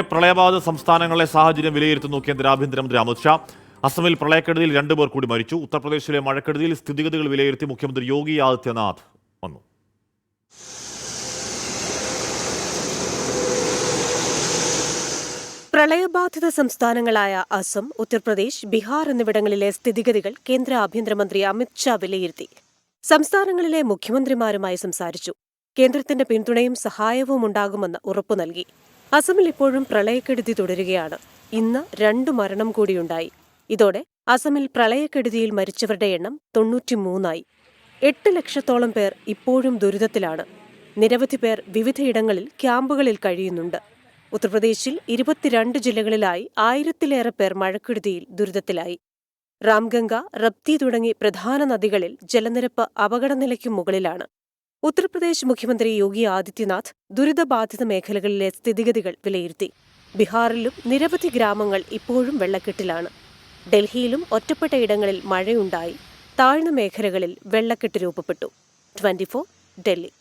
പ്രളയബാധിത സംസ്ഥാനങ്ങളിലെ സാഹചര്യം വിലയിരുത്തുന്നു കേന്ദ്ര ആഭ്യന്തരമന്ത്രി അമിത് ഷാ. അസമിൽ പ്രളയക്കെടുതിയിൽ 2 പേർ കൂടി മരിച്ചു. ഉത്തർപ്രദേശിലെ മഴക്കെടുതിയിൽ സ്ഥിതിഗതികൾ വിലയിരുത്തി മുഖ്യമന്ത്രി യോഗി ആദിത്യനാഥ് വന്നു. പ്രളയബാധിത സംസ്ഥാനങ്ങളായ അസം, ഉത്തർപ്രദേശ്, ബീഹാർ എന്നിവിടങ്ങളിലെ സ്ഥിതിഗതികൾ കേന്ദ്ര ആഭ്യന്തരമന്ത്രി അമിത് ഷാ വിലയിരുത്തി. സംസ്ഥാനങ്ങളിലെ മുഖ്യമന്ത്രിമാരുമായി സംസാരിച്ചു. കേന്ദ്രത്തിന്റെ പിന്തുണയും സഹായവും ഉണ്ടാകുമെന്ന് ഉറപ്പു നൽകി. അസമിൽ ഇപ്പോഴും പ്രളയക്കെടുതി തുടരുകയാണ്. ഇന്ന് 2 മരണം കൂടിയുണ്ടായി. ഇതോടെ അസമിൽ പ്രളയക്കെടുതിയിൽ മരിച്ചവരുടെ എണ്ണം 93ആയി. 8 ലക്ഷത്തോളം പേർ ഇപ്പോഴും ദുരിതത്തിലാണ്. നിരവധി പേർ വിവിധയിടങ്ങളിൽ ക്യാമ്പുകളിൽ കഴിയുന്നുണ്ട്. ഉത്തർപ്രദേശിൽ 22 ജില്ലകളിലായി 1000-ലേറെ പേർ മഴക്കെടുതിയിൽ ദുരിതത്തിലായി. രാംഗംഗ, റപ്തി തുടങ്ങി പ്രധാന നദികളിൽ ജലനിരപ്പ് അപകടനിലയ്ക്കും മുകളിലാണ്. ഉത്തർപ്രദേശ് മുഖ്യമന്ത്രി യോഗി ആദിത്യനാഥ് ദുരിതബാധിത മേഖലകളിലെ സ്ഥിതിഗതികൾ വിലയിരുത്തി. ബീഹാറിലും നിരവധി ഗ്രാമങ്ങൾ ഇപ്പോഴും വെള്ളക്കെട്ടിലാണ്. ഡൽഹിയിലും ഒറ്റപ്പെട്ട ഇടങ്ങളിൽ മഴയുണ്ടായി. താഴ്ന്ന മേഖലകളിൽ വെള്ളക്കെട്ട് രൂപപ്പെട്ടു. 24 ഡൽഹി.